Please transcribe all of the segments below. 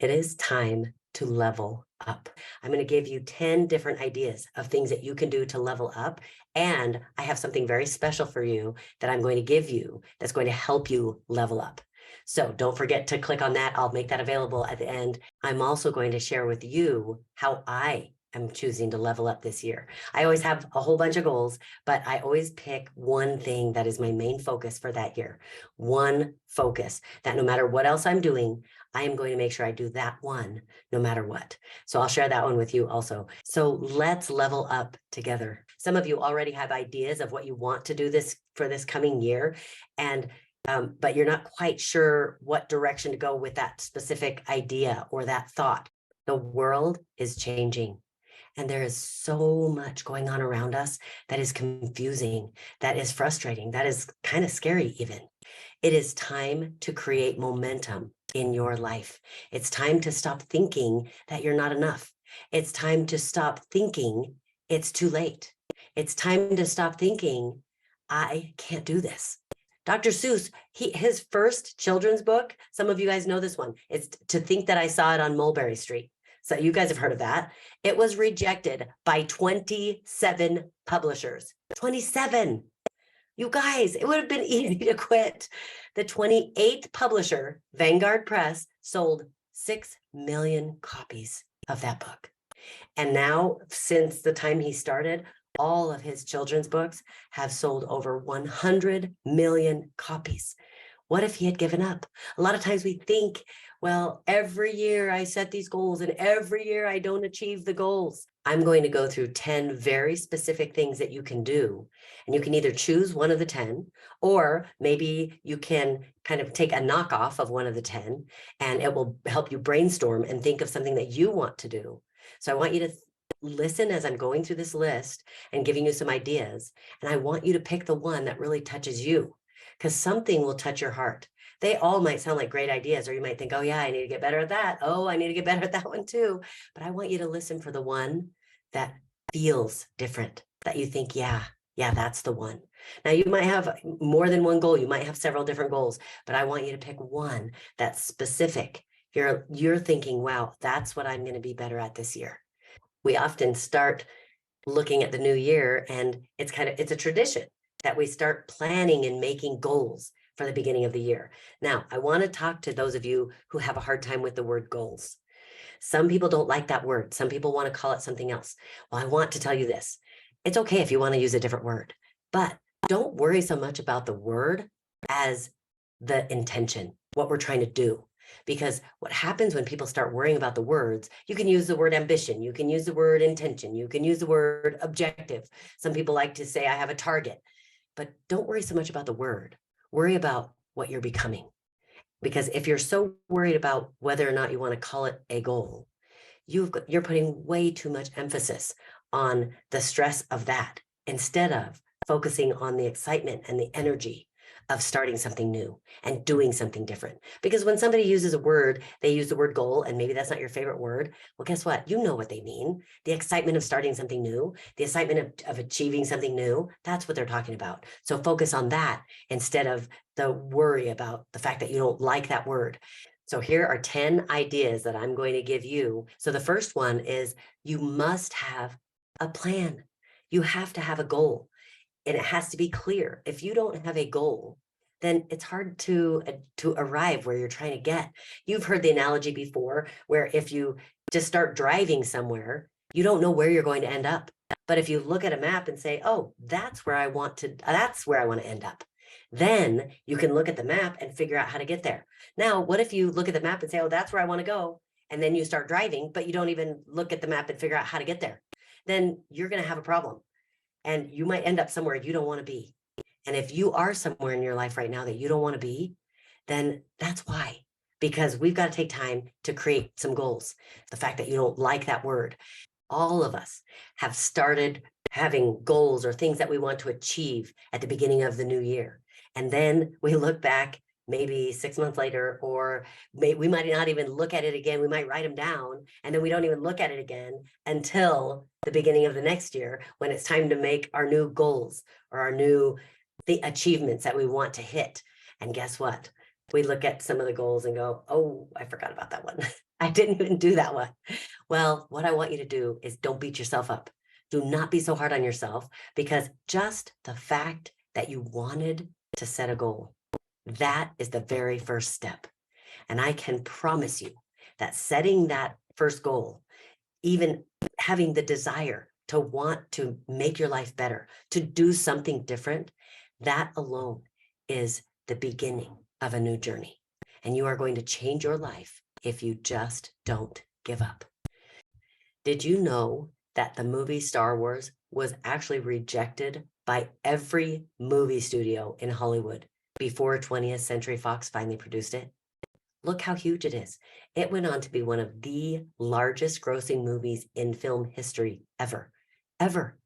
It is time to level up. I'm going to give you 10 different ideas of things that you can do to level up. And I have something very special for you that I'm going to give you that's going to help you level up. So don't forget to click on that. I'll make that available at the end. I'm also going to share with you how I am choosing to level up this year. I always have a whole bunch of goals, but I always pick one thing that is my main focus for that year. One focus that no matter what else I'm doing, I am going to make sure I do that one no matter what. So I'll share that one with you also. So let's level up together. Some of you already have ideas of what you want to do for this coming year, and but you're not quite sure what direction to go with that specific idea or that thought. The world is changing. And there is so much going on around us that is confusing, that is frustrating, that is kind of scary even. It is time to create momentum in your life. It's time to stop thinking that you're not enough. It's time to stop thinking it's too late. It's time to stop thinking, I can't do this. Dr. Seuss, his first children's book, some of you guys know this one, it's To Think That I Saw It on Mulberry Street. So you guys have heard of that. It was rejected by 27 publishers. 27. You guys, it would have been easy to quit. The 28th publisher, Vanguard Press, sold 6 million copies of that book. And now, since the time he started, all of his children's books have sold over 100 million copies. What if he had given up? A lot of times we think, well, every year I set these goals and every year I don't achieve the goals. I'm going to go through 10 very specific things that you can do. And you can either choose one of the 10, or maybe you can kind of take a knockoff of one of the 10, and it will help you brainstorm and think of something that you want to do. So I want you to listen as I'm going through this list and giving you some ideas. And I want you to pick the one that really touches you, because something will touch your heart. They all might sound like great ideas, or you might think, oh yeah, I need to get better at that. Oh, I need to get better at that one too. But I want you to listen for the one that feels different, that you think, yeah, that's the one. Now you might have more than one goal. You might have several different goals, but I want you to pick one that's specific. You're thinking, wow, that's what I'm going to be better at this year. We often start looking at the new year, and it's a tradition that we start planning and making goals for the beginning of the year. Now, I want to talk to those of you who have a hard time with the word goals. Some people don't like that word. Some people want to call it something else. Well, I want to tell you this. It's okay if you want to use a different word, but don't worry so much about the word as the intention, what we're trying to do. Because what happens when people start worrying about the words, you can use the word ambition, you can use the word intention, you can use the word objective. Some people like to say, I have a target, but don't worry so much about the word. Worry about what you're becoming. Because if you're so worried about whether or not you want to call it a goal, you're putting way too much emphasis on the stress of that instead of focusing on the excitement and the energy of starting something new and doing something different. Because when somebody uses a word, they use the word goal, and maybe that's not your favorite word. Well, guess what? You know what they mean. The excitement of starting something new, the excitement of achieving something new, that's what they're talking about. So focus on that instead of the worry about the fact that you don't like that word. So here are 10 ideas that I'm going to give you. So the first one is you must have a plan. You have to have a goal. And it has to be clear. If you don't have a goal, then it's hard to arrive where you're trying to get. You've heard the analogy before, where if you just start driving somewhere, you don't know where you're going to end up. But if you look at a map and say, oh, that's where I want to end up, then you can look at the map and figure out how to get there. Now, what if you look at the map and say, oh, that's where I want to go, and then you start driving, but you don't even look at the map and figure out how to get there? Then you're going to have a problem. And you might end up somewhere you don't want to be. And if you are somewhere in your life right now that you don't want to be, then that's why. Because we've got to take time to create some goals. The fact that you don't like that word. All of us have started having goals or things that we want to achieve at the beginning of the new year. And then we look back maybe 6 months later, or we might not even look at it again. We might write them down, and then we don't even look at it again until the beginning of the next year, when it's time to make our new goals or our new achievements that we want to hit. And guess what? We look at some of the goals and go, oh, I forgot about that one. I didn't even do that one. Well, what I want you to do is don't beat yourself up. Do not be so hard on yourself, because just the fact that you wanted to set a goal, that is the very first step. And I can promise you that setting that first goal, even having the desire to want to make your life better, to do something different, that alone is the beginning of a new journey. And you are going to change your life if you just don't give up. Did you know that the movie Star Wars was actually rejected by every movie studio in Hollywood before 20th Century Fox finally produced it? Look how huge it is. It went on to be one of the largest grossing movies in film history ever, ever.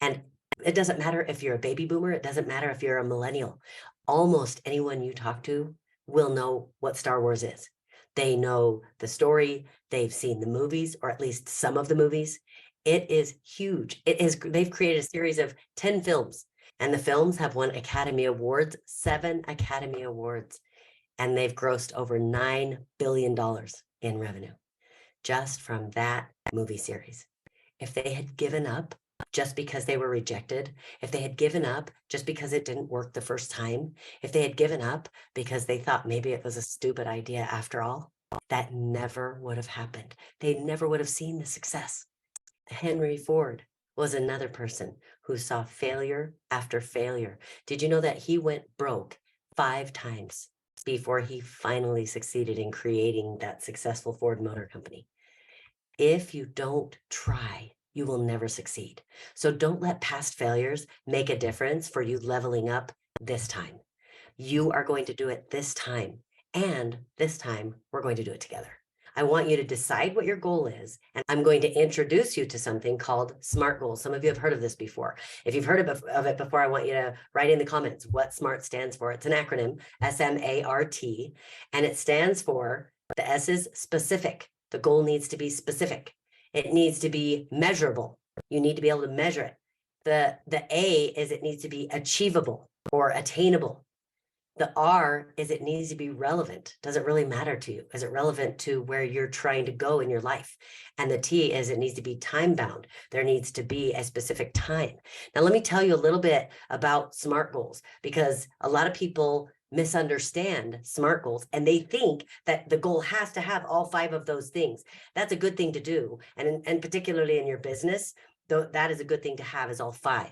And it doesn't matter if you're a baby boomer, it doesn't matter if you're a millennial. Almost anyone you talk to will know what Star Wars is. They know the story, they've seen the movies, or at least some of the movies. It is huge. They've created a series of 10 films, and the films have won Academy Awards, 7 Academy Awards, and they've grossed over $9 billion in revenue just from that movie series. If they had given up just because they were rejected, if they had given up just because it didn't work the first time, if they had given up because they thought maybe it was a stupid idea after all, that never would have happened. They never would have seen the success. Henry Ford was another person who saw failure after failure. Did you know that he went broke 5 times before he finally succeeded in creating that successful Ford Motor Company? If you don't try, you will never succeed. So don't let past failures make a difference for you leveling up this time. You are going to do it this time. And this time, we're going to do it together. I want you to decide what your goal is, and I'm going to introduce you to something called SMART goals. Some of you have heard of this before. If you've heard of it before, I want you to write in the comments what SMART stands for. It's an acronym, SMART, and it stands for, the S is specific. The goal needs to be specific. It needs to be measurable. You need to be able to measure it. The A is it needs to be achievable or attainable. The R is it needs to be relevant. Does it really matter to you? Is it relevant to where you're trying to go in your life? And the T is it needs to be time bound. There needs to be a specific time. Now, let me tell you a little bit about SMART goals, because a lot of people misunderstand SMART goals and they think that the goal has to have all 5 of those things. That's a good thing to do. And particularly in your business, that is a good thing to have, is all 5.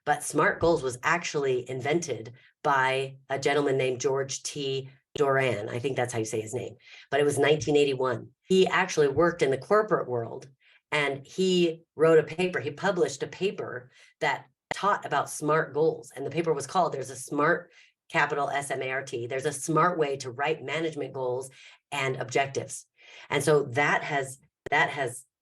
But SMART goals was actually invented by a gentleman named George T. Doran. I think that's how you say his name, but it was 1981. He actually worked in the corporate world, and he wrote a paper. He published a paper that taught about SMART goals. And the paper was called, there's a SMART, capital SMART, there's a smart way to write management goals and objectives. And so that has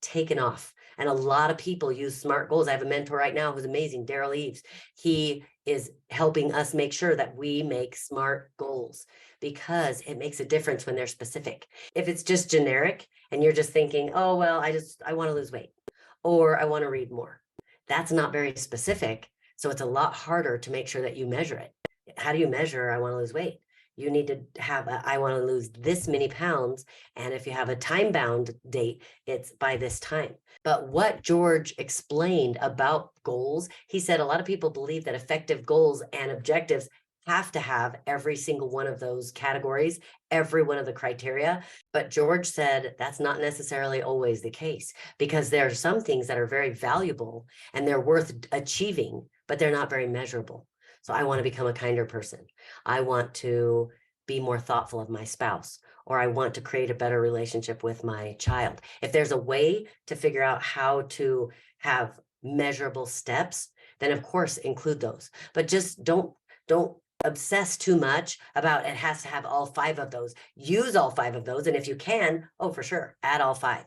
taken off. And a lot of people use SMART goals. I have a mentor right now who's amazing, Daryl Eves. He is helping us make sure that we make SMART goals, because it makes a difference when they're specific. If it's just generic and you're just thinking, oh, well, I want to lose weight, or I want to read more, that's not very specific. So it's a lot harder to make sure that you measure it. How do you measure I want to lose weight? You need to have I want to lose this many pounds. And if you have a time bound date, it's by this time. But what George explained about goals, he said a lot of people believe that effective goals and objectives have to have every single one of those categories, every one of the criteria. But George said that's not necessarily always the case, because there are some things that are very valuable and they're worth achieving, but they're not very measurable. So I want to become a kinder person. I want to be more thoughtful of my spouse, or I want to create a better relationship with my child. If there's a way to figure out how to have measurable steps, then of course include those. But just don't obsess too much about it has to have all 5 of those. Use all 5 of those. And if you can, oh, for sure, add all 5.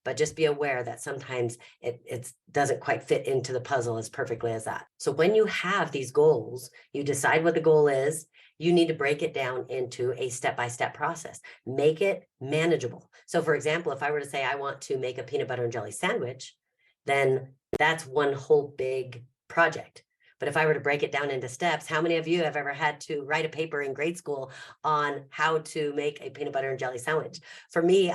But just be aware that sometimes it doesn't quite fit into the puzzle as perfectly as that. So when you have these goals, you decide what the goal is, you need to break it down into a step-by-step process. Make it manageable. So for example, if I were to say I want to make a peanut butter and jelly sandwich, then that's one whole big project. But if I were to break it down into steps, how many of you have ever had to write a paper in grade school on how to make a peanut butter and jelly sandwich? For me,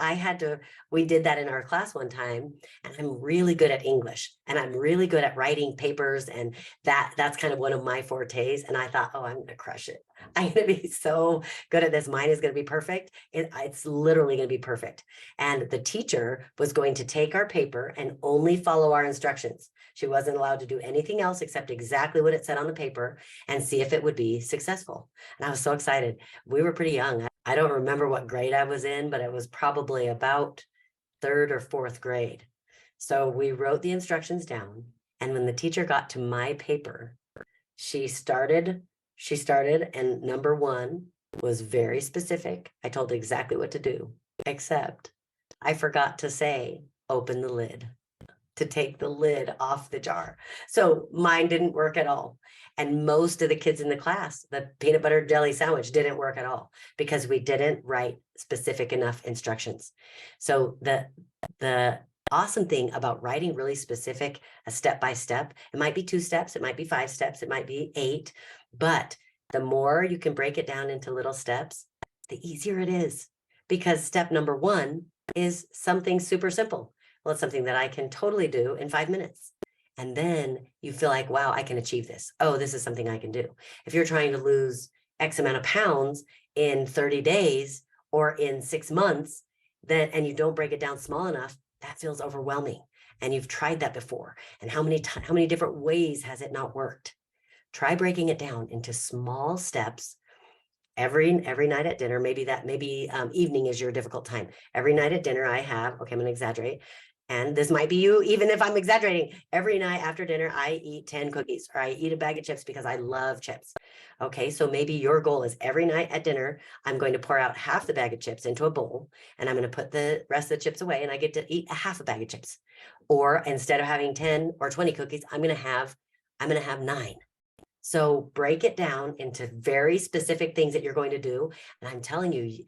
we did that in our class one time, and I'm really good at English, and I'm really good at writing papers, and that's kind of one of my fortes. And I thought, oh, I'm going to crush it. I'm going to be so good at this. Mine is going to be perfect. It's literally going to be perfect. And the teacher was going to take our paper and only follow our instructions. She wasn't allowed to do anything else except exactly what it said on the paper and see if it would be successful. And I was so excited. We were pretty young. I don't remember what grade I was in, but it was probably about third or fourth grade. So we wrote the instructions down. And when the teacher got to my paper, she started, and number one was very specific. I told exactly what to do, except I forgot to say, open the lid, to take the lid off the jar. So mine didn't work at all. And most of the kids in the class, the peanut butter jelly sandwich didn't work at all because we didn't write specific enough instructions. So the awesome thing about writing really specific, a step by step, it might be 2 steps, it might be 5 steps, it might be 8, but the more you can break it down into little steps, the easier it is. Because step number 1 is something super simple. Well, it's something that I can totally do in 5 minutes. And then you feel like, wow, I can achieve this. Oh, this is something I can do. If you're trying to lose X amount of pounds in 30 days or in 6 months, and you don't break it down small enough, that feels overwhelming. And you've tried that before. And how many different ways has it not worked? Try breaking it down into small steps. Every night at dinner, maybe evening is your difficult time. Every night at dinner I have, okay, I'm going to exaggerate. And this might be you, even if I'm exaggerating. Every night after dinner, I eat 10 cookies or I eat a bag of chips because I love chips. Okay, so maybe your goal is every night at dinner, I'm going to pour out half the bag of chips into a bowl and I'm going to put the rest of the chips away and I get to eat a half a bag of chips. Or instead of having 10 or 20 cookies, I'm going to have 9. So break it down into very specific things that you're going to do. And I'm telling you,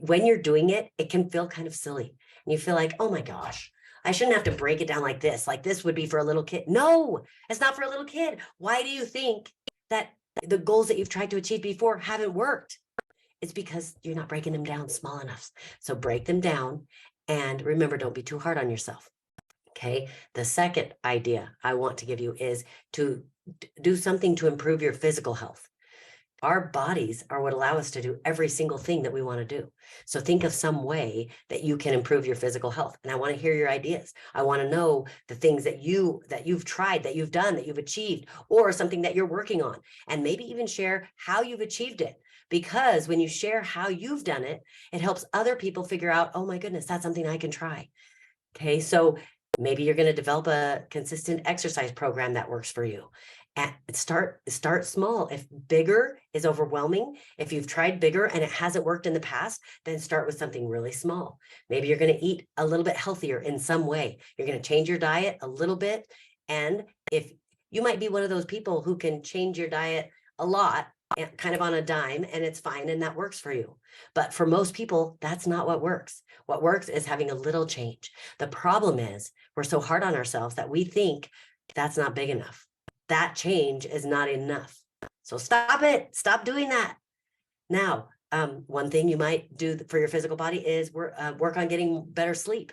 when you're doing it, it can feel kind of silly. And you feel like, oh my gosh, I shouldn't have to break it down like this. Like this would be for a little kid. No, it's not for a little kid. Why do you think that the goals that you've tried to achieve before haven't worked? It's because you're not breaking them down small enough. So break them down. And remember, don't be too hard on yourself. Okay. The second idea I want to give you is to do something to improve your physical health. Our bodies are what allow us to do every single thing that we want to do. So think of some way that you can improve your physical health. And I want to hear your ideas. I want to know the things that you've tried, that you've done, that you've achieved, or something that you're working on. And maybe even share how you've achieved it. Because when you share how you've done it, it helps other people figure out, oh my goodness, that's something I can try. Okay, so maybe you're going to develop a consistent exercise program that works for you. And start small. If bigger is overwhelming, if you've tried bigger and it hasn't worked in the past, then start with something really small. Maybe you're going to eat a little bit healthier in some way. You're going to change your diet a little bit. And if you might be one of those people who can change your diet a lot, kind of on a dime, and it's fine and that works for you. But for most people, that's not what works. What works is having a little change. The problem is we're so hard on ourselves that we think that's not big enough. That change is not enough. So stop it. Stop doing that. Now, one thing you might do for your physical body is work on getting better sleep.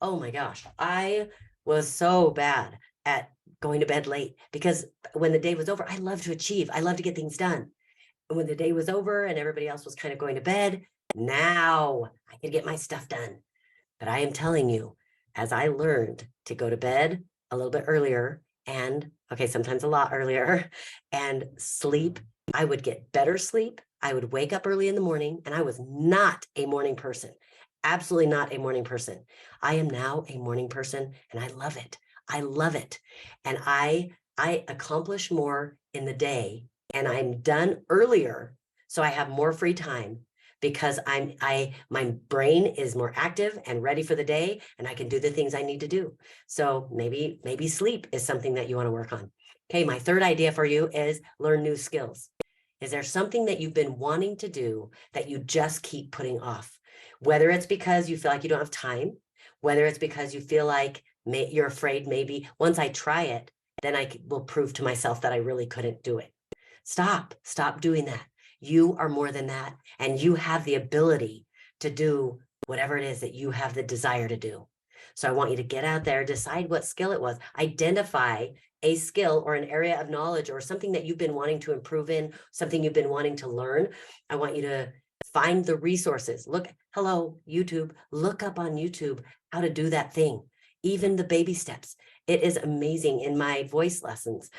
Oh my gosh, I was so bad at going to bed late because when the day was over, I love to achieve. I love to get things done. And when the day was over and everybody else was kind of going to bed, now I could get my stuff done. But I am telling you, as I learned to go to bed a little bit earlier and, okay, sometimes a lot earlier, and sleep, I would get better sleep. I would wake up early in the morning, and I was not a morning person. Absolutely not a morning person. I am now a morning person, and I love it. I love it. And I accomplish more in the day, and I'm done earlier, so I have more free time because my brain is more active and ready for the day, and I can do the things I need to do. So maybe sleep is something that you want to work on. Okay, my third idea for you is learn new skills. Is there something that you've been wanting to do that you just keep putting off? Whether it's because you feel like you don't have time, whether it's because you feel like you're afraid maybe once I try it, then will prove to myself that I really couldn't do it. Stop doing that. You are more than that. And you have the ability to do whatever it is that you have the desire to do. So I want you to get out there, decide what skill it was, identify a skill or an area of knowledge or something that you've been wanting to improve in, something you've been wanting to learn. I want you to find the resources. Hello, YouTube, look up on YouTube how to do that thing, even the baby steps. It is amazing. In my voice lessons,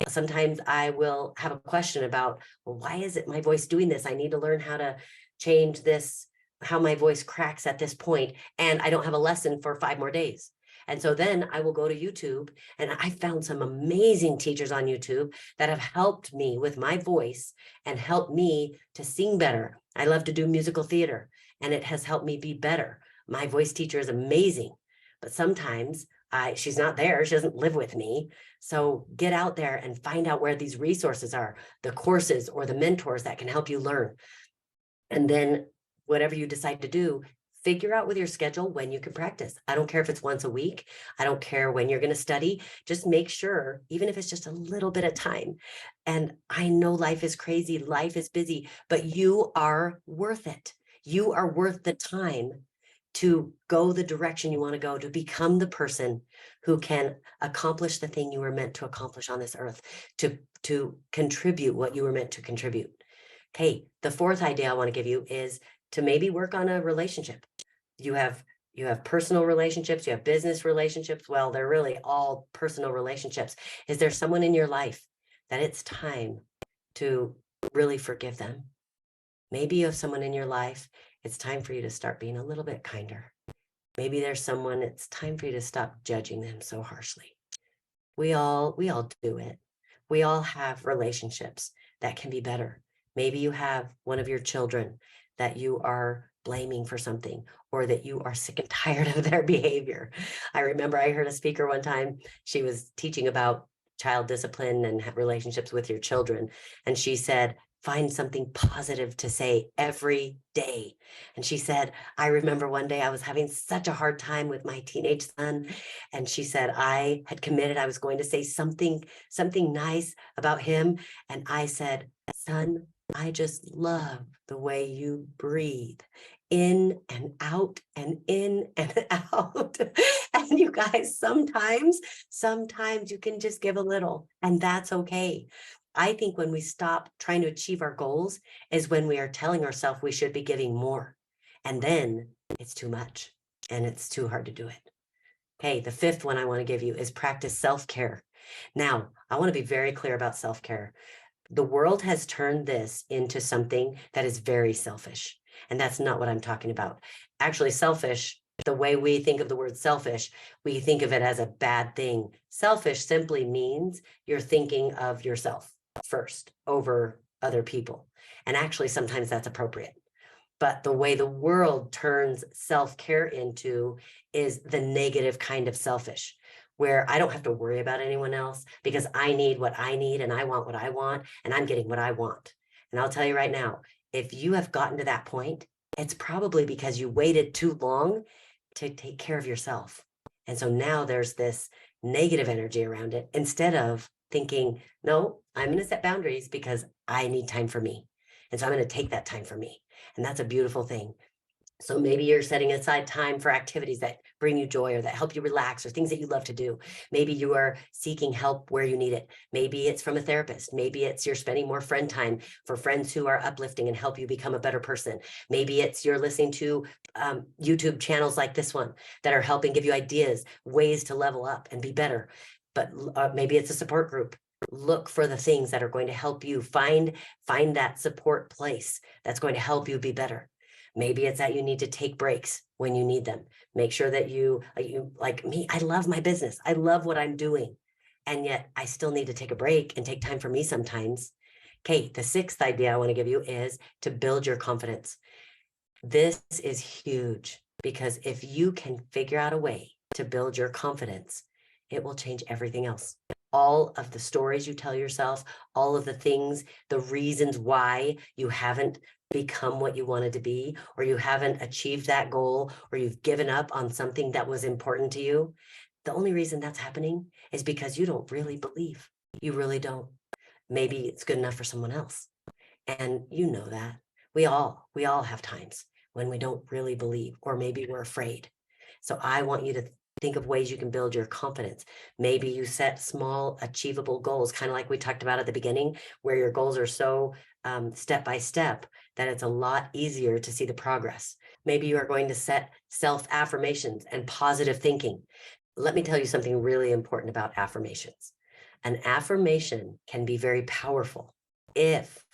sometimes I will have a question about, well, why is it my voice doing this? I need to learn how to change this, how my voice cracks at this point, and I don't have a lesson for 5 more days. And so then I will go to YouTube, and I found some amazing teachers on YouTube that have helped me with my voice and helped me to sing better. I love to do musical theater, and it has helped me be better. My voice teacher is amazing, but sometimes she's not there. She doesn't live with me. So get out there and find out where these resources are, the courses or the mentors that can help you learn. And then whatever you decide to do, figure out with your schedule when you can practice. I don't care if it's once a week. I don't care when you're going to study. Just make sure, even if it's just a little bit of time. And I know life is crazy, life is busy, but you are worth it. You are worth the time to go the direction you want to go, to become the person who can accomplish the thing you were meant to accomplish on this earth, to contribute what you were meant to contribute. Okay, the fourth idea I want to give you is to maybe work on a relationship. You have personal relationships, you have business relationships. Well, they're really all personal relationships. Is there someone in your life that it's time to really forgive them? Maybe you have someone in your life, it's time for you to start being a little bit kinder. Maybe there's someone, it's time for you to stop judging them so harshly. We all do it. We all have relationships that can be better. Maybe you have one of your children that you are blaming for something, or that you are sick and tired of their behavior. I remember I heard a speaker one time, she was teaching about child discipline and relationships with your children. And she said, find something positive to say every day. And she said, I remember one day I was having such a hard time with my teenage son. And she said, I had committed, I was going to say something nice about him. And I said, son, I just love the way you breathe in and out and in and out. And you guys, sometimes you can just give a little, and that's okay. I think when we stop trying to achieve our goals is when we are telling ourselves we should be giving more. And then it's too much and it's too hard to do it. Okay, the fifth one I want to give you is practice self-care. Now, I want to be very clear about self-care. The world has turned this into something that is very selfish. And that's not what I'm talking about. Actually, selfish, the way we think of the word selfish, we think of it as a bad thing. Selfish simply means you're thinking of yourself first over other people. And actually, sometimes that's appropriate. But the way the world turns self-care into is the negative kind of selfish, where I don't have to worry about anyone else because I need what I need and I want what I want and I'm getting what I want. And I'll tell you right now, if you have gotten to that point, it's probably because you waited too long to take care of yourself. And so now there's this negative energy around it instead of thinking, no, I'm going to set boundaries because I need time for me. And so I'm going to take that time for me. And that's a beautiful thing. So maybe you're setting aside time for activities that bring you joy or that help you relax or things that you love to do. Maybe you are seeking help where you need it. Maybe it's from a therapist. Maybe it's you're spending more friend time for friends who are uplifting and help you become a better person. Maybe it's you're listening to YouTube channels like this one that are helping give you ideas, ways to level up and be better. But maybe it's a support group. Look for the things that are going to help you find that support place that's going to help you be better. Maybe it's that you need to take breaks when you need them. Make sure that you like me, I love my business. I love what I'm doing. And yet I still need to take a break and take time for me sometimes. Okay, the sixth idea I want to give you is to build your confidence. This is huge because if you can figure out a way to build your confidence, it will change everything else. All of the stories you tell yourself, all of the things, the reasons why you haven't become what you wanted to be, or you haven't achieved that goal, or you've given up on something that was important to you, The only reason that's happening is because you don't really believe. You really don't. Maybe it's good enough for someone else. And you know that. We all have times when we don't really believe, or maybe we're afraid. So I want you to think of ways you can build your confidence. Maybe you set small, achievable goals, kind of like we talked about at the beginning, where your goals are so step by step that it's a lot easier to see the progress. Maybe you are going to set self-affirmations and positive thinking. Let me tell you something really important about affirmations. An affirmation can be very powerful if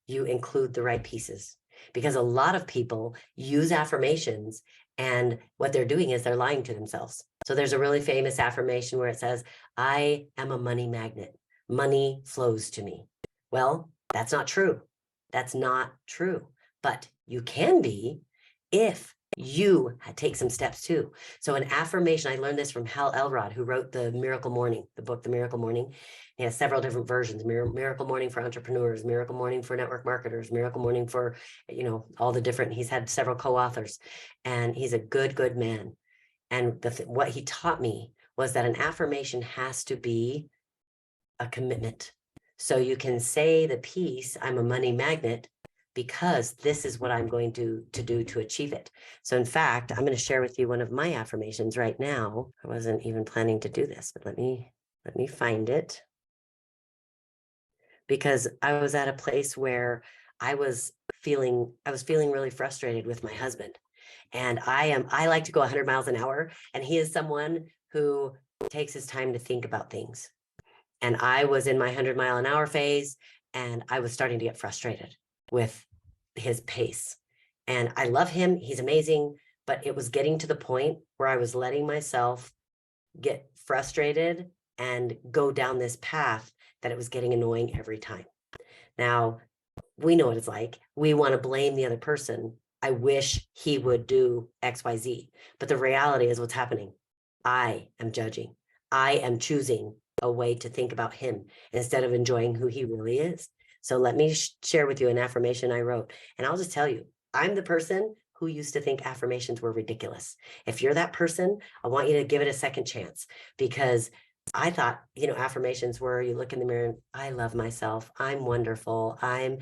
you include the right pieces, because a lot of people use affirmations and what they're doing is they're lying to themselves. So there's a really famous affirmation where it says, I am a money magnet. Money flows to me. Well, that's not true. That's not true. But you can be if you take some steps too. So an affirmation, I learned this from Hal Elrod, who wrote the Miracle Morning, the book, The Miracle Morning. He has several different versions: Miracle Morning for entrepreneurs, Miracle Morning for network marketers, Miracle Morning for, all the different, he's had several co-authors, and he's a good man. And what he taught me was that an affirmation has to be a commitment. So you can say the piece, I'm a money magnet, because this is what I'm going to do to achieve it. So in fact, I'm going to share with you one of my affirmations right now. I wasn't even planning to do this, but let me find it, because I was at a place where I was feeling really frustrated with my husband. And I like to go 100 miles an hour, and he is someone who takes his time to think about things. And I was in my 100-mile-an-hour phase, and I was starting to get frustrated with his pace. And I love him. He's amazing. But it was getting to the point where I was letting myself get frustrated and go down this path that it was getting annoying every time. Now, we know what it's like. We want to blame the other person. I wish he would do X, Y, Z. But the reality is what's happening. I am judging. I am choosing a way to think about him instead of enjoying who he really is. So let me share with you an affirmation I wrote. And I'll just tell you, I'm the person who used to think affirmations were ridiculous. If you're that person, I want you to give it a second chance, because I thought, affirmations were, you look in the mirror and I love myself. I'm wonderful. I'm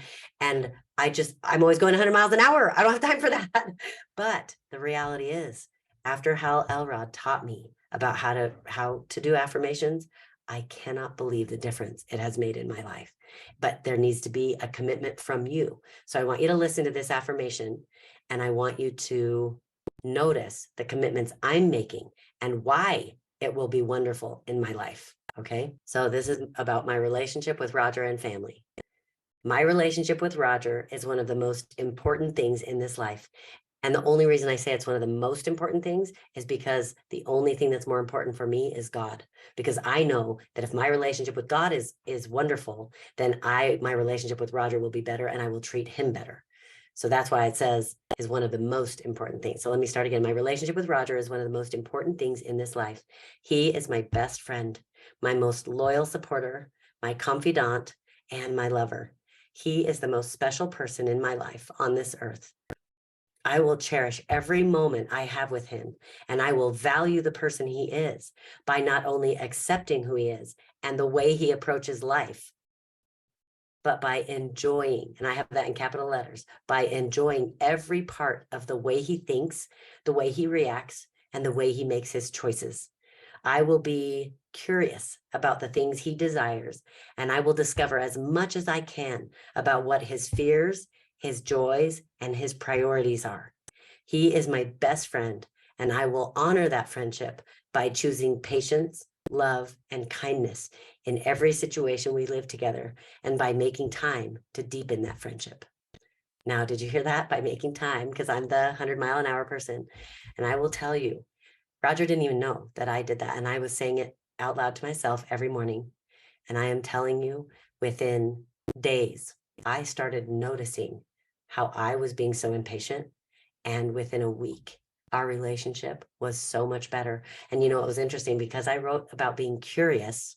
always going 100 miles an hour. I don't have time for that. But the reality is, after Hal Elrod taught me about how to do affirmations, I cannot believe the difference it has made in my life. But there needs to be a commitment from you. So I want you to listen to this affirmation, and I want you to notice the commitments I'm making and why it will be wonderful in my life. Okay. So this is about my relationship with Roger and family. My relationship with Roger is one of the most important things in this life. And the only reason I say it's one of the most important things is because the only thing that's more important for me is God. Because I know that if my relationship with God is wonderful, then my relationship with Roger will be better, and I will treat him better. So that's why it says is one of the most important things. So let me start again. My relationship with Roger is one of the most important things in this life. He is my best friend, my most loyal supporter, my confidant, and my lover. He is the most special person in my life on this earth. I will cherish every moment I have with him, and I will value the person he is by not only accepting who he is and the way he approaches life, but by enjoying, and I have that in capital letters, by enjoying every part of the way he thinks, the way he reacts, and the way he makes his choices. I will be curious about the things he desires, and I will discover as much as I can about what his fears, his joys, and his priorities are. He is my best friend, and I will honor that friendship by choosing patience, love, and kindness in every situation we live together, and by making time to deepen that friendship. Now, did you hear that? By making time, because I'm the 100-mile-an-hour person. And I will tell you, Roger didn't even know that I did that. And I was saying it out loud to myself every morning. And I am telling you, within days, I started noticing how I was being so impatient. And within a week, our relationship was so much better. And it was interesting, because I wrote about being curious.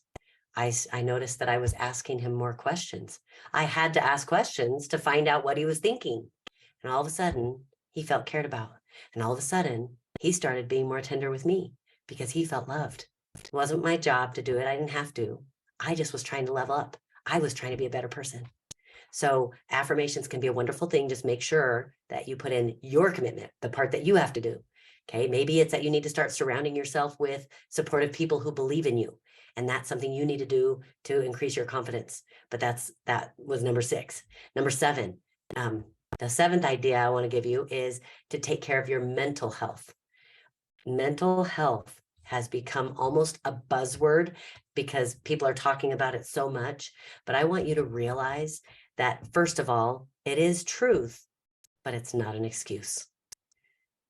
I noticed that I was asking him more questions. I had to ask questions to find out what he was thinking. And all of a sudden, he felt cared about. And all of a sudden, he started being more tender with me, because he felt loved. It wasn't my job to do it. I didn't have to. I just was trying to level up. I was trying to be a better person. So affirmations can be a wonderful thing. Just make sure that you put in your commitment, the part that you have to do. Okay. Maybe it's that you need to start surrounding yourself with supportive people who believe in you. And that's something you need to do to increase your confidence. But that was number 6. Number 7, the 7th idea I want to give you is to take care of your mental health. Mental health has become almost a buzzword because people are talking about it so much. But I want you to realize that, first of all, it is truth, but it's not an excuse.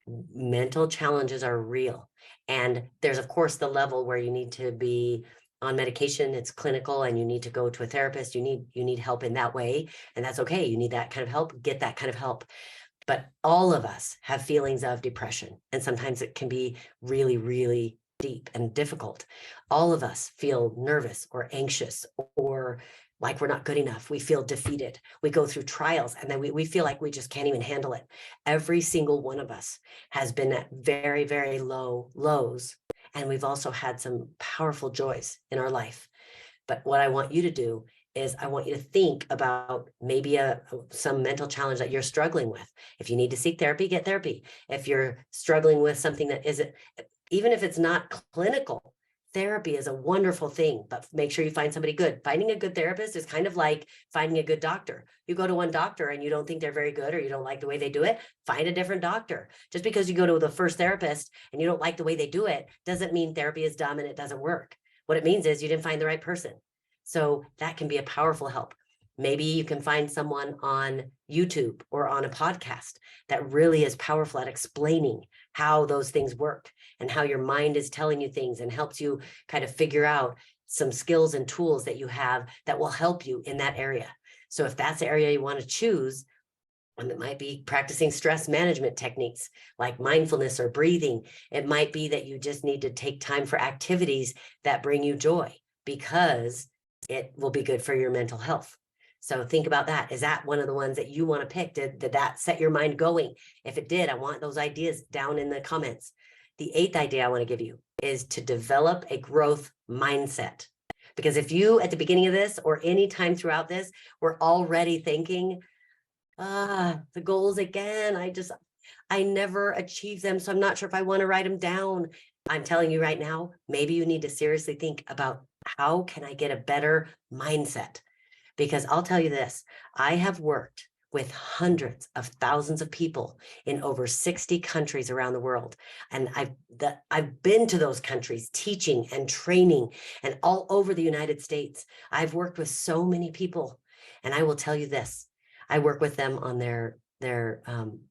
Mental challenges are real. And there's, of course, the level where you need to be on medication. It's clinical and you need to go to a therapist. You need help in that way. And that's okay. You need that kind of help. Get that kind of help. But all of us have feelings of depression. And sometimes it can be really, really deep and difficult. All of us feel nervous or anxious or like we're not good enough. We feel defeated. We go through trials and then we feel like we just can't even handle it. Every single one of us has been at very, very low lows. And we've also had some powerful joys in our life. But what I want you to do is I want you to think about maybe some mental challenge that you're struggling with. If you need to seek therapy, get therapy. If you're struggling with something that isn't, even if it's not clinical, therapy is a wonderful thing, but make sure you find somebody good. Finding a good therapist is kind of like finding a good doctor. You go to one doctor and you don't think they're very good or you don't like the way they do it, find a different doctor. Just because you go to the first therapist and you don't like the way they do it doesn't mean therapy is dumb and it doesn't work. What it means is you didn't find the right person. So that can be a powerful help. Maybe you can find someone on YouTube or on a podcast that really is powerful at explaining how those things work and how your mind is telling you things and helps you kind of figure out some skills and tools that you have that will help you in that area. So if that's the area you want to choose, and it might be practicing stress management techniques like mindfulness or breathing. It might be that you just need to take time for activities that bring you joy because it will be good for your mental health. So think about that. Is that one of the ones that you want to pick? Did that set your mind going? If it did, I want those ideas down in the comments. The 8th idea I want to give you is to develop a growth mindset. Because if you, at the beginning of this or any time throughout this, were already thinking, the goals again, I never achieve them, so I'm not sure if I want to write them down. I'm telling you right now, maybe you need to seriously think about how can I get a better mindset? Because I'll tell you this, I have worked with hundreds of thousands of people in over 60 countries around the world. And I've been to those countries teaching and training and all over the United States. I've worked with so many people. And I will tell you this, I work with them on their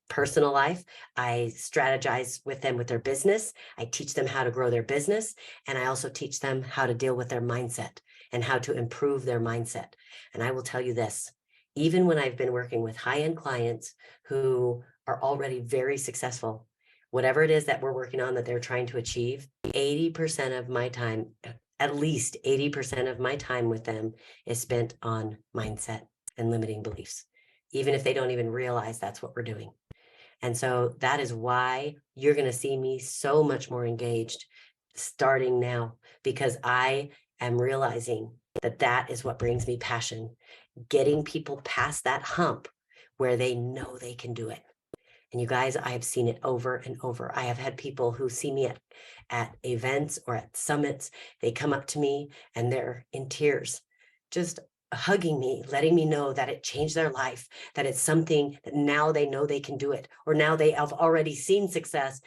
personal life. I strategize with them with their business. I teach them how to grow their business. And I also teach them how to deal with their mindset and how to improve their mindset. And I will tell you this, even when I've been working with high-end clients who are already very successful, whatever it is that we're working on that they're trying to achieve, 80% of my time, at least 80% of my time with them is spent on mindset and limiting beliefs, even if they don't even realize that's what we're doing. And so that is why you're going to see me so much more engaged starting now, because I am realizing that that is what brings me passion, getting people past that hump where they know they can do it. And you guys, I have seen it over and over. I have had people who see me at events or at summits. They come up to me and they're in tears, just hugging me, letting me know that it changed their life, that it's something that now they know they can do it, or now they have already seen success.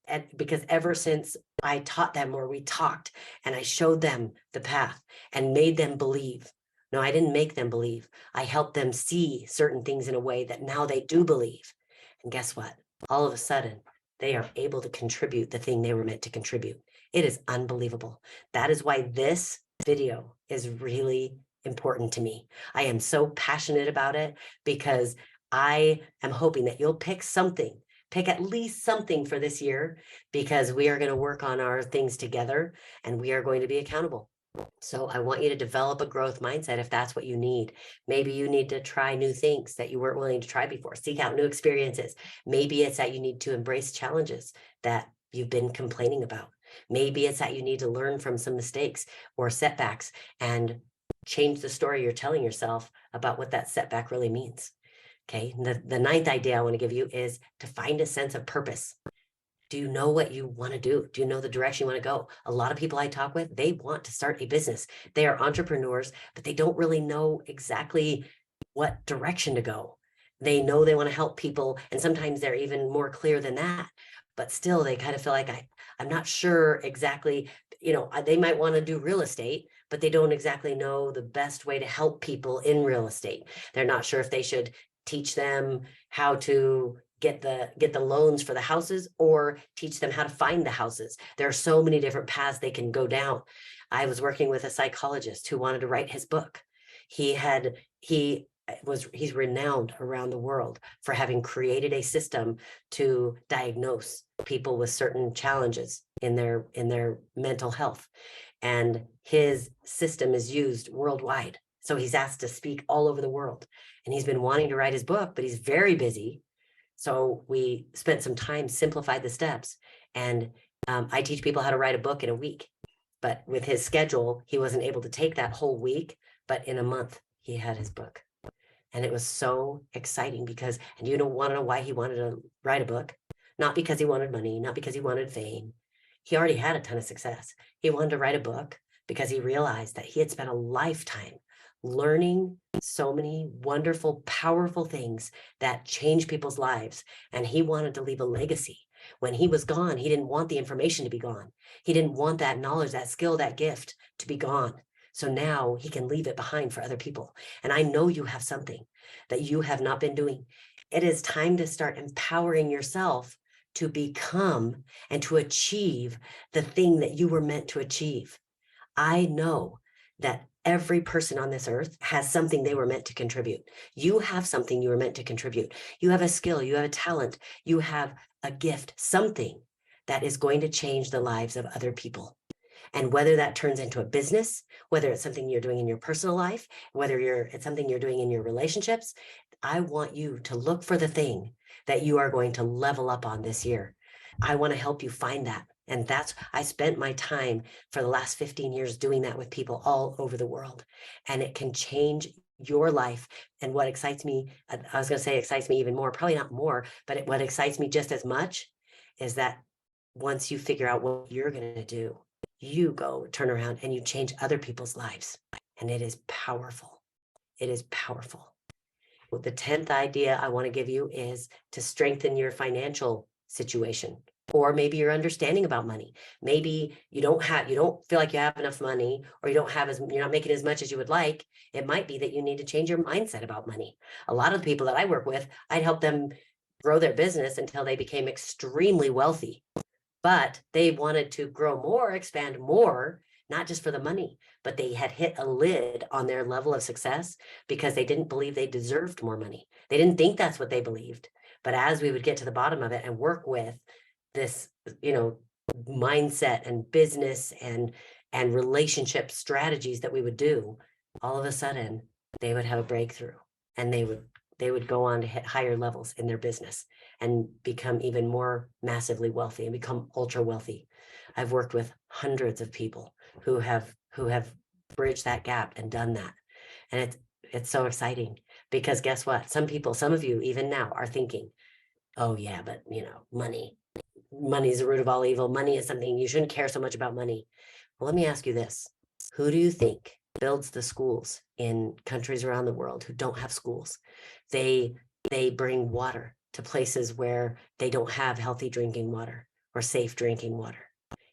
And because ever since I taught them or we talked and I showed them the path and made them believe. No, I didn't make them believe. I helped them see certain things in a way that now they do believe. And guess what? All of a sudden, they are able to contribute the thing they were meant to contribute. It is unbelievable. That is why this video is really important to me. I am so passionate about it because I am hoping that you'll pick something. Pick at least something for this year, because we are going to work on our things together and we are going to be accountable. So I want you to develop a growth mindset if that's what you need. Maybe you need to try new things that you weren't willing to try before. Seek out new experiences. Maybe it's that you need to embrace challenges that you've been complaining about. Maybe it's that you need to learn from some mistakes or setbacks and change the story you're telling yourself about what that setback really means. Okay. The ninth idea I want to give you is to find a sense of purpose. Do you know what you want to do? Do you know the direction you want to go? A lot of people I talk with, they want to start a business. They are entrepreneurs, but they don't really know exactly what direction to go. They know they want to help people, and sometimes they're even more clear than that. But still, they kind of feel like I'm not sure exactly. They might want to do real estate, but they don't exactly know the best way to help people in real estate. They're not sure if they should teach them how to get the loans for the houses or teach them how to find the houses. There are so many different paths they can go down. I was working with a psychologist who wanted to write his book. He's renowned around the world for having created a system to diagnose people with certain challenges in their mental health. And his system is used worldwide. So he's asked to speak all over the world. And he's been wanting to write his book, but he's very busy. So we spent some time, simplified the steps. And I teach people how to write a book in a week. But with his schedule, he wasn't able to take that whole week. But in a month, he had his book. And it was so exciting because, and you don't want to know why he wanted to write a book. Not because he wanted money, not because he wanted fame. He already had a ton of success. He wanted to write a book because he realized that he had spent a lifetime learning so many wonderful, powerful things that change people's lives. And he wanted to leave a legacy. When he was gone, he didn't want the information to be gone. He didn't want that knowledge, that skill, that gift to be gone. So now he can leave it behind for other people. And I know you have something that you have not been doing. It is time to start empowering yourself to become and to achieve the thing that you were meant to achieve. I know that every person on this earth has something they were meant to contribute. You have something you were meant to contribute. You have a skill, you have a talent, you have a gift, something that is going to change the lives of other people. And whether that turns into a business, whether it's something you're doing in your personal life, whether it's something you're doing in your relationships, I want you to look for the thing that you are going to level up on this year. I want to help you find that. And I spent my time for the last 15 years doing that with people all over the world. And it can change your life. And what excites me, I was going to say excites me even more, probably not more, but what excites me just as much is that once you figure out what you're going to do, you go turn around and you change other people's lives. And it is powerful. It is powerful. Well, the 10th idea I want to give you is to strengthen your financial situation, or maybe your understanding about money. Maybe you don't feel like you have enough money, or you're not making as much as you would like. It might be that you need to change your mindset about money. A lot of the people that I work with, I'd help them grow their business until they became extremely wealthy. But they wanted to grow more, expand more, not just for the money, but they had hit a lid on their level of success because they didn't believe they deserved more money. They didn't think that's what they believed. But as we would get to the bottom of it and work with this, mindset and business and relationship strategies that we would do, all of a sudden they would have a breakthrough, and they would go on to hit higher levels in their business and become even more massively wealthy and become ultra wealthy. I've worked with hundreds of people who have bridged that gap and done that. And it's so exciting because guess what? Some of you even now are thinking, oh yeah, but money is the root of all evil. Money is something you shouldn't care so much about money. Well, let me ask you this. Who do you think builds the schools in countries around the world who don't have schools? They bring water to places where they don't have healthy drinking water or safe drinking water.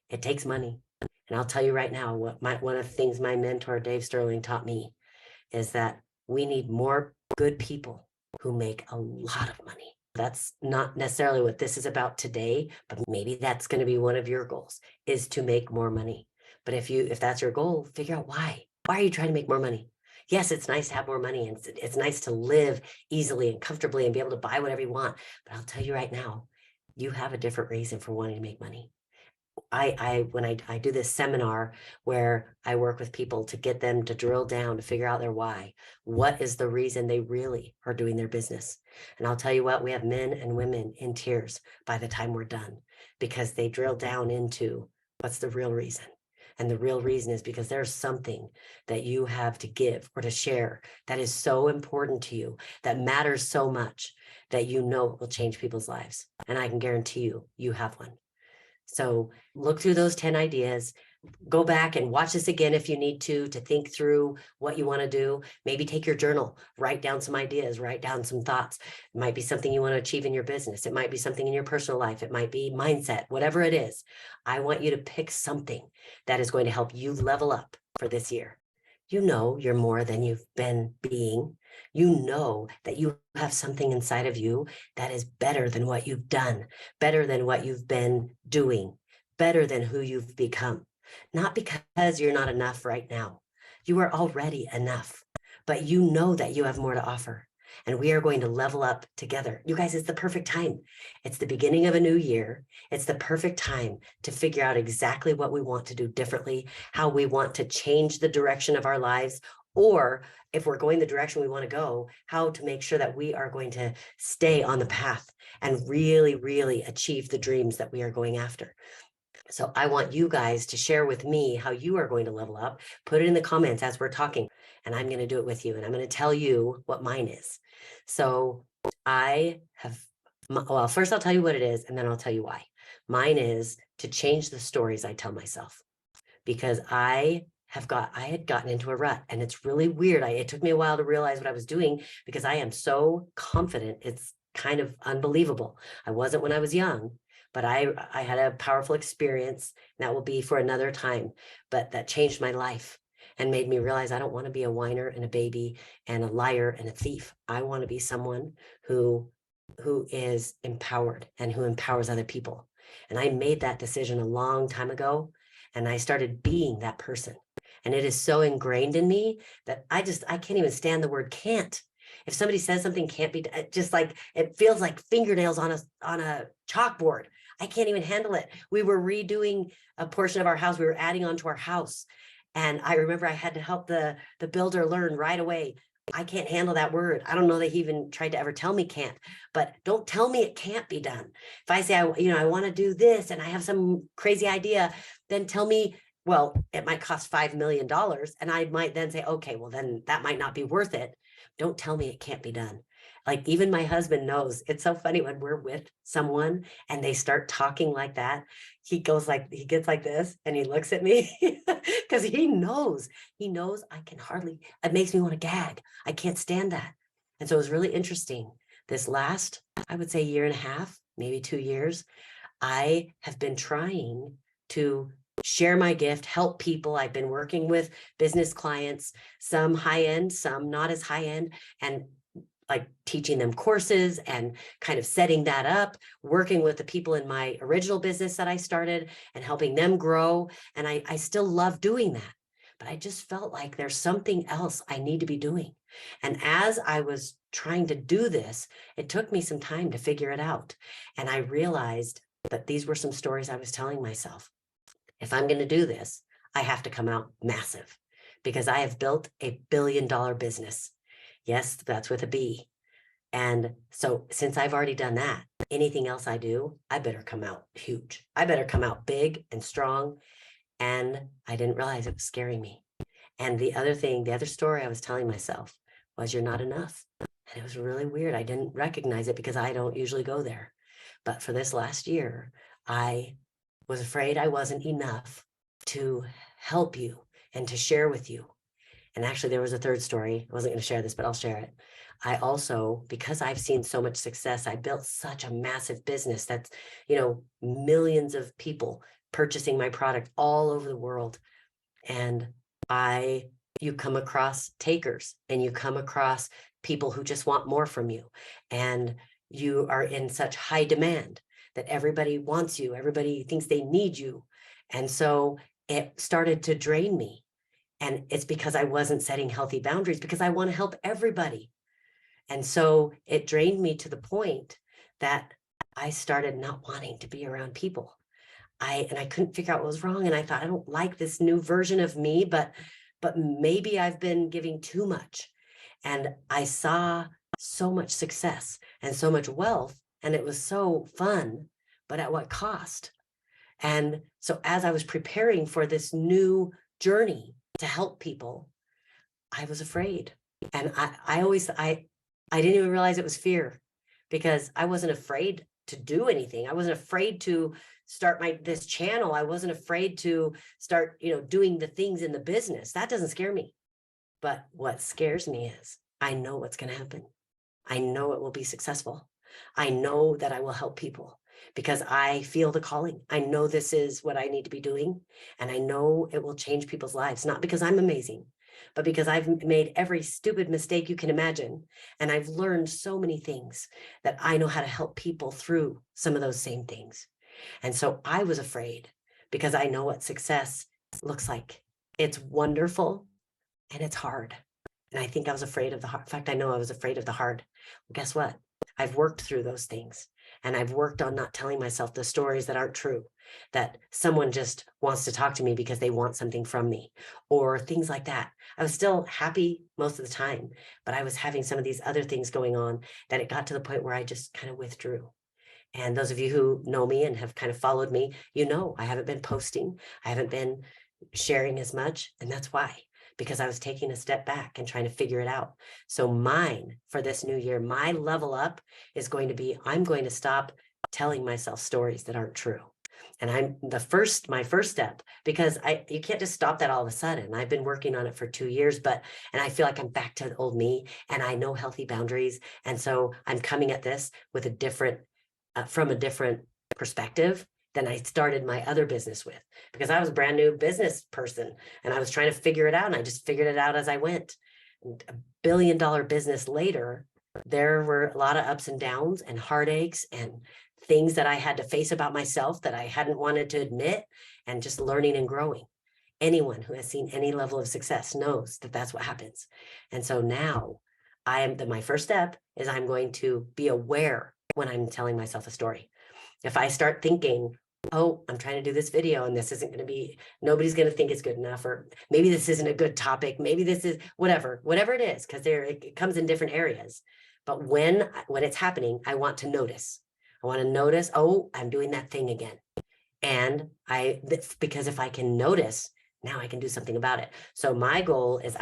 It takes money. And I'll tell you right now, one of the things my mentor, Dave Sterling, taught me is that we need more good people who make a lot of money. That's not necessarily what this is about today, but maybe that's going to be one of your goals, is to make more money. But if that's your goal, figure out why. Why are you trying to make more money? Yes, it's nice to have more money, and it's nice to live easily and comfortably and be able to buy whatever you want. But I'll tell you right now, you have a different reason for wanting to make money. When I do this seminar where I work with people to get them to drill down to figure out their why, what is the reason they really are doing their business? And I'll tell you what, we have men and women in tears by the time we're done because they drill down into What's the real reason? And the real reason is because there's something that you have to give or to share that is so important to you, that matters so much, that you know it will change people's lives. And I can guarantee you, you have one. So look through those 10 ideas, go back and watch this again if you need to think through what you want to do. Maybe take your journal, write down some ideas, write down some thoughts. It might be something you want to achieve in your business. It might be something in your personal life. It might be mindset, whatever it is. I want you to pick something that is going to help you level up for this year. You know you're more than you've been being. You know that you have something inside of you that is better than what you've done, better than what you've been doing, better than who you've become. Not because you're not enough right now. You are already enough, but you know that you have more to offer. And we are going to level up together. You guys, it's the perfect time. It's the beginning of a new year. It's the perfect time to figure out exactly what we want to do differently, how we want to change the direction of our lives, or if we're going the direction we want to go, how to make sure that we are going to stay on the path and really, really achieve the dreams that we are going after. So I want you guys to share with me how you are going to level up. Put it in the comments as we're talking, and I'm going to do it with you. And I'm going to tell you what mine is. So I have, well, first I'll tell you what it is, and then I'll tell you why. Mine is to change the stories I tell myself, because I had gotten into a rut, and it's really weird. It took me a while to realize what I was doing because I am so confident. It's kind of unbelievable. I wasn't when I was young, but I had a powerful experience, and that will be for another time, but that changed my life and made me realize I don't want to be a whiner and a baby and a liar and a thief. I want to be someone who is empowered and who empowers other people. And I made that decision a long time ago, and I started being that person. And it is so ingrained in me that I can't even stand the word can't. If somebody says something can't be, just like, it feels like fingernails on a chalkboard. I can't even handle it. We were redoing a portion of our house. We were adding on to our house. And I remember I had to help the builder learn right away. I can't handle that word. I don't know that he even tried to ever tell me can't, but don't tell me it can't be done. If I say, I want to do this and I have some crazy idea, then tell me, well, it might cost $5 million. And I might then say, okay, well, then that might not be worth it. Don't tell me it can't be done. Like, even my husband knows. It's so funny when we're with someone and they start talking like that. He gets like this and he looks at me because he knows I can hardly, it makes me want to gag. I can't stand that. And so it was really interesting. This last, I would say, year and a half, maybe 2 years, I have been trying to share my gift, help people. I've been working with business clients, some high end, some not as high end, and like teaching them courses and kind of setting that up, working with the people in my original business that I started and helping them grow. And I still love doing that, but I just felt like there's something else I need to be doing. And as I was trying to do this, it took me some time to figure it out. And I realized that these were some stories I was telling myself. If I'm going to do this, I have to come out massive, because I have built a $1 billion business. Yes, that's with a B. And so since I've already done that, anything else I do, I better come out huge. I better come out big and strong. And I didn't realize it was scaring me. And the other story I was telling myself was, you're not enough. And it was really weird. I didn't recognize it because I don't usually go there. But for this last year, I was afraid I wasn't enough to help you and to share with you. And actually, there was a third story. I wasn't going to share this, but I'll share it. I also, because I've seen so much success, I built such a massive business that's, millions of people purchasing my product all over the world. And you come across takers, and you come across people who just want more from you. And you are in such high demand that everybody wants you. Everybody thinks they need you. And so it started to drain me. And it's because I wasn't setting healthy boundaries, because I want to help everybody. And so it drained me to the point that I started not wanting to be around people. I couldn't figure out what was wrong. And I thought, I don't like this new version of me, but maybe I've been giving too much. And I saw so much success and so much wealth, and it was so fun, but at what cost? And so as I was preparing for this new journey to help people, I was afraid. And I didn't even realize it was fear, because I wasn't afraid to do anything. I wasn't afraid to start this channel. I wasn't afraid to start, doing the things in the business. That doesn't scare me. But what scares me is I know what's going to happen. I know it will be successful. I know that I will help people because I feel the calling. I know this is what I need to be doing. And I know it will change people's lives, not because I'm amazing, but because I've made every stupid mistake you can imagine. And I've learned so many things that I know how to help people through some of those same things. And so I was afraid because I know what success looks like. It's wonderful and it's hard. And I think I was afraid of the hard. In fact, I know I was afraid of the hard. Well, guess what? I've worked through those things, and I've worked on not telling myself the stories that aren't true, that someone just wants to talk to me because they want something from me, or things like that. I was still happy most of the time, but I was having some of these other things going on that it got to the point where I just kind of withdrew. And those of you who know me and have kind of followed me, I haven't been posting. I haven't been sharing as much. And that's why, because I was taking a step back and trying to figure it out. So mine for this new year, my level up is going to be, I'm going to stop telling myself stories that aren't true. And my first step, because you can't just stop that all of a sudden. I've been working on it for 2 years, and I feel like I'm back to the old me, and I know healthy boundaries. And so I'm coming at this with from a different perspective than I started my other business with, because I was a brand new business person and I was trying to figure it out, and I just figured it out as I went. And $1 billion business later, there were a lot of ups and downs and heartaches and things that I had to face about myself that I hadn't wanted to admit, and just learning and growing. Anyone who has seen any level of success knows that that's what happens. And so now my first step is I'm going to be aware when I'm telling myself a story. If I start thinking, oh, I'm trying to do this video and this isn't going to be, nobody's going to think it's good enough, or maybe this isn't a good topic, maybe this is whatever it is, because it comes in different areas. But when it's happening, I want to notice. I want to notice, oh, I'm doing that thing again. And because if I can notice, now I can do something about it. So my goal is,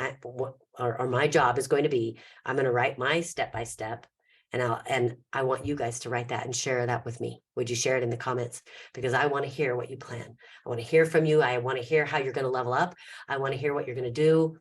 or my job is going to be, I'm going to write my step-by-step, and I want you guys to write that and share that with me. Would you share it in the comments? Because I want to hear what you plan. I want to hear from you. I want to hear how you're going to level up. I want to hear what you're going to do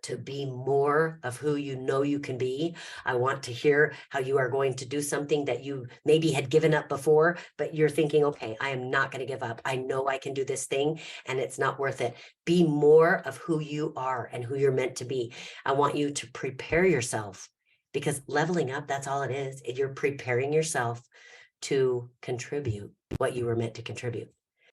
to be more of who you know you can be. I want to hear how you are going to do something that you maybe had given up before, but you're thinking, okay, I am not going to give up. I know I can do this thing and it's not worth it. Be more of who you are and who you're meant to be. I want you to prepare yourself, because leveling up, that's all it is. You're preparing yourself to contribute what you were meant to contribute.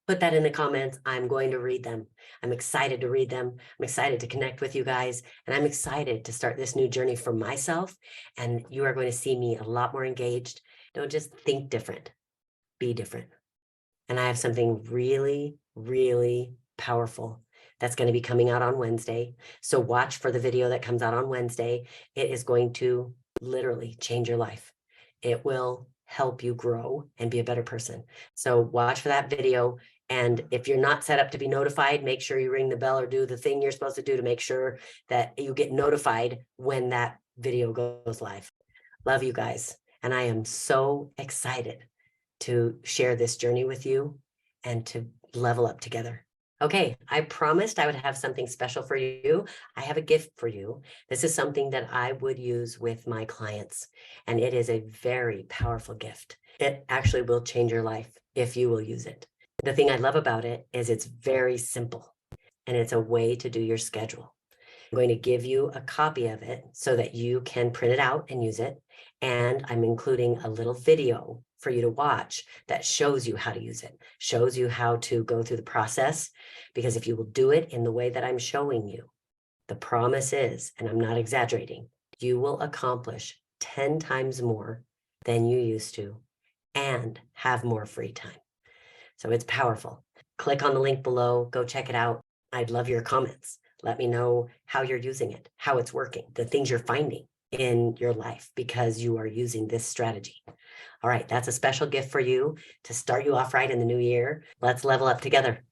Put that in the comments. I'm going to read them. I'm excited to read them. I'm excited to connect with you guys. And I'm excited to start this new journey for myself. And you are going to see me a lot more engaged. Don't just think different, be different. And I have something really, really powerful that's going to be coming out on Wednesday. So watch for the video that comes out on Wednesday. It is going to literally change your life. It will help you grow and be a better person. So watch for that video. And if you're not set up to be notified, make sure you ring the bell or do the thing you're supposed to do to make sure that you get notified when that video goes live. Love you guys. And I am so excited to share this journey with you and to level up together. Okay, I promised I would have something special for you. I have a gift for you. This is something that I would use with my clients, and it is a very powerful gift. It actually will change your life if you will use it. The thing I love about it is it's very simple, and it's a way to do your schedule. I'm going to give you a copy of it so that you can print it out and use it. And I'm including a little video for you to watch that shows you how to use it, shows you how to go through the process. Because if you will do it in the way that I'm showing you, the promise is, and I'm not exaggerating, you will accomplish 10 times more than you used to and have more free time. So it's powerful. Click on the link below, go check it out. I'd love your comments. Let me know how you're using it, how it's working, the things you're finding in your life because you are using this strategy. All right, that's a special gift for you to start you off right in the new year. Let's level up together.